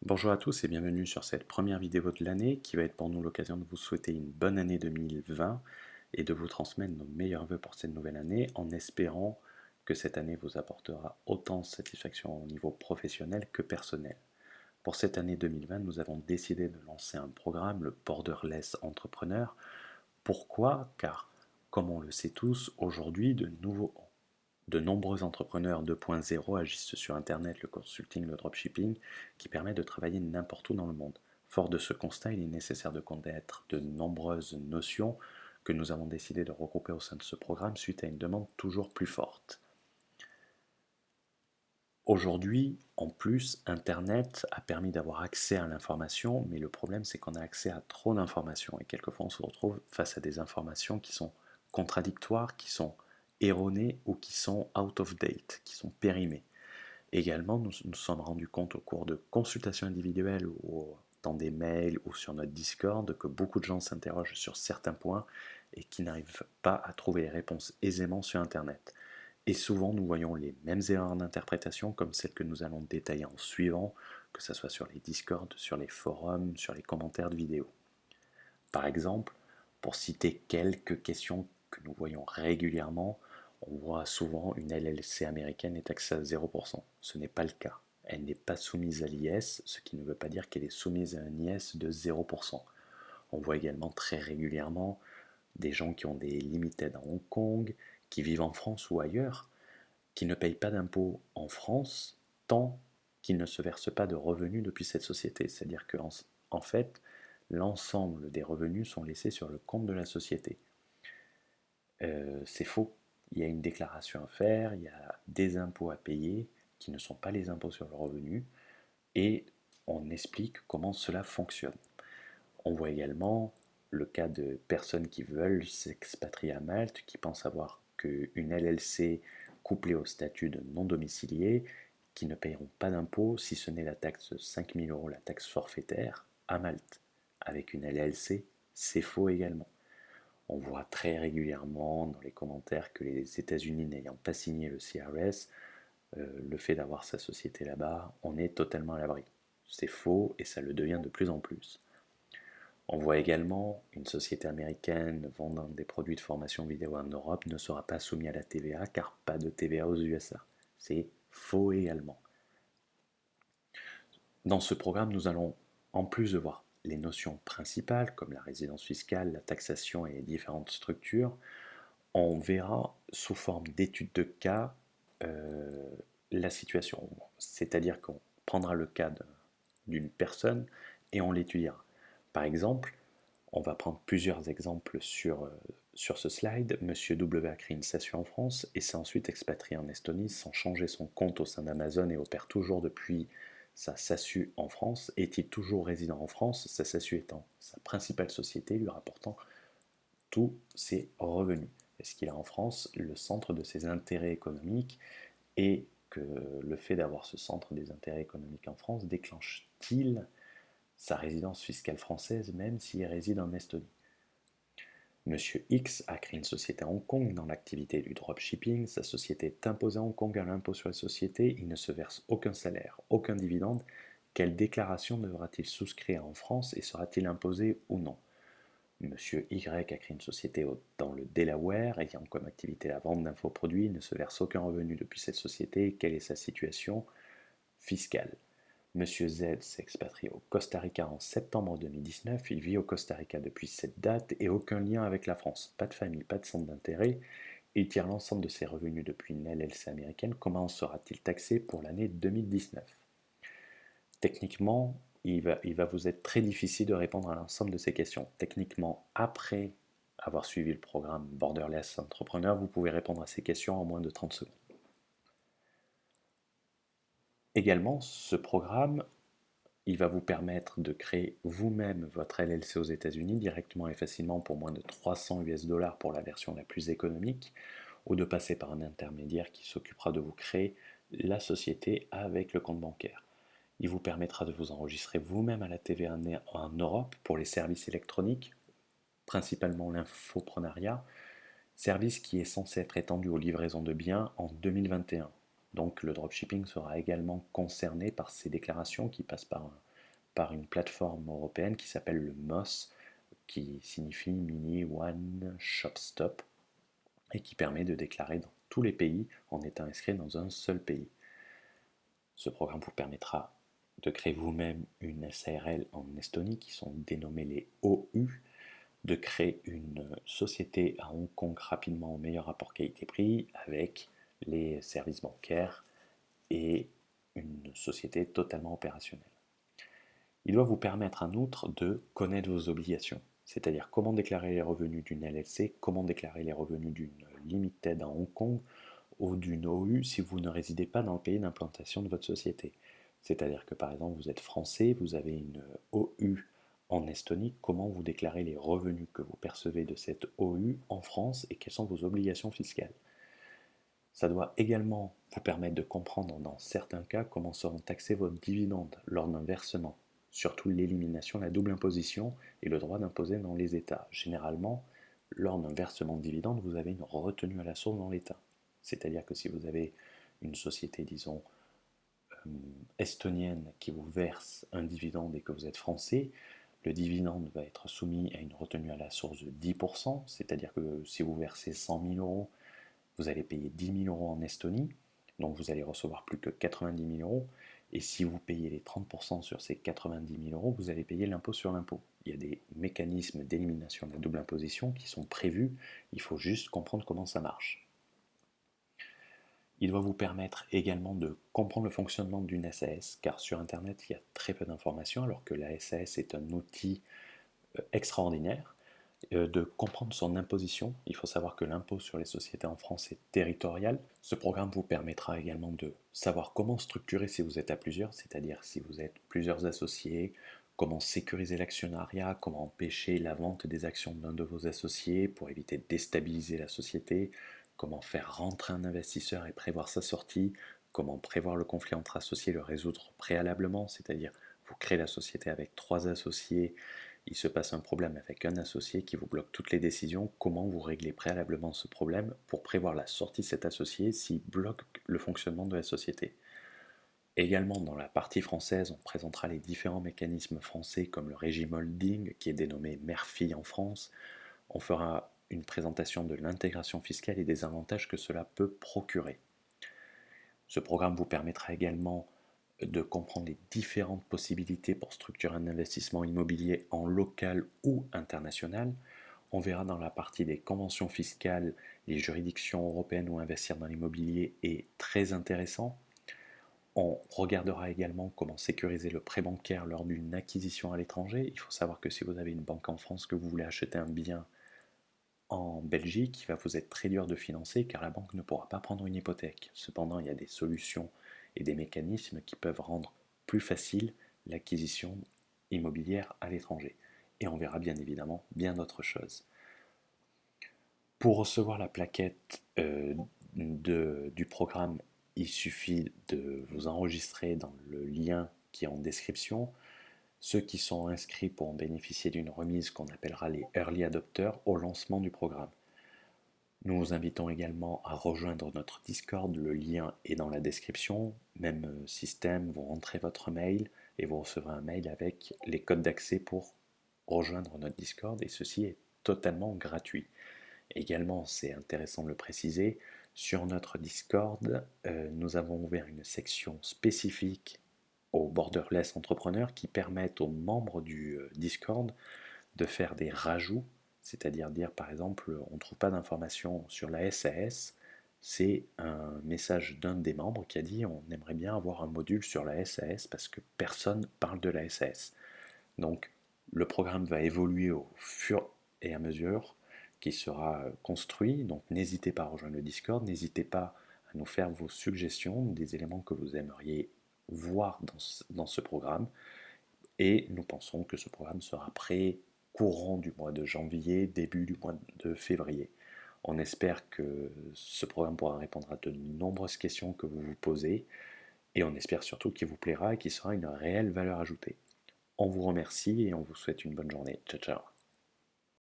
Bonjour à tous et bienvenue sur cette première vidéo de l'année qui va être pour nous l'occasion de vous souhaiter une bonne année 2020 et de vous transmettre nos meilleurs vœux pour cette nouvelle année en espérant que cette année vous apportera autant de satisfaction au niveau professionnel que personnel. Pour cette année 2020, nous avons décidé de lancer un programme, le Borderless Entrepreneur. Pourquoi? Car, comme on le sait tous, aujourd'hui, de nombreux entrepreneurs 2.0 agissent sur Internet, le consulting, le dropshipping, qui permet de travailler n'importe où dans le monde. Fort de ce constat, il est nécessaire de connaître de nombreuses notions que nous avons décidé de regrouper au sein de ce programme suite à une demande toujours plus forte. Aujourd'hui, en plus, Internet a permis d'avoir accès à l'information, mais le problème c'est qu'on a accès à trop d'informations et quelquefois on se retrouve face à des informations qui sont contradictoires, qui sont erronées ou qui sont out of date, qui sont périmées. Également, nous nous sommes rendus compte au cours de consultations individuelles ou dans des mails ou sur notre Discord que beaucoup de gens s'interrogent sur certains points et qui n'arrivent pas à trouver les réponses aisément sur Internet. Et souvent, nous voyons les mêmes erreurs d'interprétation comme celles que nous allons détailler en suivant, que ce soit sur les Discords, sur les forums, sur les commentaires de vidéos. Par exemple, pour citer quelques questions que nous voyons régulièrement, on voit souvent une LLC américaine est taxée à 0%. Ce n'est pas le cas. Elle n'est pas soumise à l'IS, ce qui ne veut pas dire qu'elle est soumise à un IS de 0%. On voit également très régulièrement des gens qui ont des limited à Hong Kong, qui vivent en France ou ailleurs, qui ne payent pas d'impôts en France tant qu'ils ne se versent pas de revenus depuis cette société. C'est-à-dire qu'en en fait, l'ensemble des revenus sont laissés sur le compte de la société. C'est faux. Il y a une déclaration à faire, il y a des impôts à payer qui ne sont pas les impôts sur le revenu et on explique comment cela fonctionne. On voit également le cas de personnes qui veulent s'expatrier à Malte, qui pensent avoir qu'une LLC couplée au statut de non domicilié, qui ne paieront pas d'impôt si ce n'est la taxe de 5 000 euros, la taxe forfaitaire, à Malte. Avec une LLC, c'est faux également. On voit très régulièrement dans les commentaires que les États-Unis n'ayant pas signé le CRS, le fait d'avoir sa société là-bas, on est totalement à l'abri. C'est faux et ça le devient de plus en plus. On voit également une société américaine vendant des produits de formation vidéo en Europe ne sera pas soumise à la TVA car pas de TVA aux USA. C'est faux également. Dans ce programme, nous allons, en plus de voir les notions principales comme la résidence fiscale, la taxation et les différentes structures, on verra sous forme d'études de cas euh, la situation. C'est-à-dire qu'on prendra le cas d'une personne et on l'étudiera. Par exemple, on va prendre plusieurs exemples sur ce slide. Monsieur W a créé une SASU en France et s'est ensuite expatrié en Estonie sans changer son compte au sein d'Amazon et opère toujours depuis sa SASU en France. Est-il toujours résident en France, sa SASU étant sa principale société, lui rapportant tous ses revenus? Est-ce qu'il a en France le centre de ses intérêts économiques et que le fait d'avoir ce centre des intérêts économiques en France déclenche-t-il sa résidence fiscale française même s'il réside en Estonie? Monsieur X a créé une société à Hong Kong dans l'activité du dropshipping. Sa société est imposée à Hong Kong à l'impôt sur les sociétés. Il ne se verse aucun salaire, aucun dividende. Quelle déclaration devra-t-il souscrire en France et sera-t-il imposé ou non? Monsieur Y a créé une société dans le Delaware ayant comme activité la vente d'infoproduits. Il ne se verse aucun revenu depuis cette société. Quelle est sa situation fiscale? Monsieur Z s'est expatrié au Costa Rica en septembre 2019. Il vit au Costa Rica depuis cette date et aucun lien avec la France. Pas de famille, pas de centre d'intérêt. Il tire l'ensemble de ses revenus depuis une LLC américaine. Comment sera-t-il taxé pour l'année 2019? Techniquement, il va vous être très difficile de répondre à l'ensemble de ces questions. Techniquement, après avoir suivi le programme Borderless Entrepreneur, vous pouvez répondre à ces questions en moins de 30 secondes. Également, ce programme il va vous permettre de créer vous-même votre LLC aux États-Unis directement et facilement pour moins de 300 US$ pour la version la plus économique, ou de passer par un intermédiaire qui s'occupera de vous créer la société avec le compte bancaire. Il vous permettra de vous enregistrer vous-même à la TVA en Europe pour les services électroniques, principalement l'infoprenariat, service qui est censé être étendu aux livraisons de biens en 2021. Donc le dropshipping sera également concerné par ces déclarations qui passent par par une plateforme européenne qui s'appelle le MOS, qui signifie Mini One Shop Stop, et qui permet de déclarer dans tous les pays en étant inscrit dans un seul pays. Ce programme vous permettra de créer vous-même une SARL en Estonie, qui sont dénommés les OU, de créer une société à Hong Kong rapidement au meilleur rapport qualité-prix avec les services bancaires et une société totalement opérationnelle. Il doit vous permettre en outre de connaître vos obligations, c'est-à-dire comment déclarer les revenus d'une LLC, comment déclarer les revenus d'une Limited à Hong Kong ou d'une OU si vous ne résidez pas dans le pays d'implantation de votre société. C'est-à-dire que par exemple vous êtes français, vous avez une OU en Estonie, comment vous déclarez les revenus que vous percevez de cette OU en France et quelles sont vos obligations fiscales. Ça doit également vous permettre de comprendre dans certains cas comment seront taxés vos dividendes lors d'un versement, surtout l'élimination, la double imposition et le droit d'imposer dans les États. Généralement, lors d'un versement de dividendes, vous avez une retenue à la source dans l'État. C'est-à-dire que si vous avez une société, disons, estonienne qui vous verse un dividende et que vous êtes français, le dividende va être soumis à une retenue à la source de 10%, c'est-à-dire que si vous versez 100 000 euros, vous allez payer 10 000 euros en Estonie, donc vous allez recevoir plus que 90 000 euros, et si vous payez les 30% sur ces 90 000 euros, vous allez payer l'impôt sur l'impôt. Il y a des mécanismes d'élimination de la double imposition qui sont prévus, il faut juste comprendre comment ça marche. Il doit vous permettre également de comprendre le fonctionnement d'une SAS, car sur Internet, il y a très peu d'informations, alors que la SAS est un outil extraordinaire. De comprendre son imposition. Il faut savoir que l'impôt sur les sociétés en France est territorial. Ce programme vous permettra également de savoir comment structurer si vous êtes à plusieurs, c'est-à-dire si vous êtes plusieurs associés, comment sécuriser l'actionnariat, comment empêcher la vente des actions d'un de vos associés pour éviter de déstabiliser la société, comment faire rentrer un investisseur et prévoir sa sortie, comment prévoir le conflit entre associés, le résoudre préalablement, c'est-à-dire vous créez la société avec 3 associés, il se passe un problème avec un associé qui vous bloque toutes les décisions, comment vous réglez préalablement ce problème pour prévoir la sortie de cet associé s'il bloque le fonctionnement de la société. Également dans la partie française, on présentera les différents mécanismes français comme le régime holding qui est dénommé mère-fille en France. On fera une présentation de l'intégration fiscale et des avantages que cela peut procurer. Ce programme vous permettra également de comprendre les différentes possibilités pour structurer un investissement immobilier en local ou international. On verra dans la partie des conventions fiscales, les juridictions européennes où investir dans l'immobilier est très intéressant. On regardera également comment sécuriser le prêt bancaire lors d'une acquisition à l'étranger. Il faut savoir que si vous avez une banque en France, que vous voulez acheter un bien en Belgique, il va vous être très dur de financer car la banque ne pourra pas prendre une hypothèque. Cependant, il y a des solutions et des mécanismes qui peuvent rendre plus facile l'acquisition immobilière à l'étranger. Et on verra bien évidemment bien d'autres choses. Pour recevoir la plaquette du programme, il suffit de vous enregistrer dans le lien qui est en description. Ceux qui sont inscrits pourront bénéficier d'une remise qu'on appellera les Early Adopters au lancement du programme. Nous vous invitons également à rejoindre notre Discord, le lien est dans la description. Même système, vous rentrez votre mail et vous recevrez un mail avec les codes d'accès pour rejoindre notre Discord et ceci est totalement gratuit. Également, c'est intéressant de le préciser, sur notre Discord, nous avons ouvert une section spécifique aux borderless entrepreneurs qui permettent aux membres du Discord de faire des rajouts, c'est-à-dire dire par exemple on ne trouve pas d'informations sur la SAS, c'est un message d'un des membres qui a dit on aimerait bien avoir un module sur la SAS parce que personne parle de la SAS. Donc le programme va évoluer au fur et à mesure qui sera construit, donc n'hésitez pas à rejoindre le Discord, n'hésitez pas à nous faire vos suggestions, des éléments que vous aimeriez voir dans ce programme, et nous pensons que ce programme sera prêt courant du mois de janvier, début du mois de février. On espère que ce programme pourra répondre à de nombreuses questions que vous vous posez, et on espère surtout qu'il vous plaira et qu'il sera une réelle valeur ajoutée. On vous remercie et on vous souhaite une bonne journée. Ciao ciao.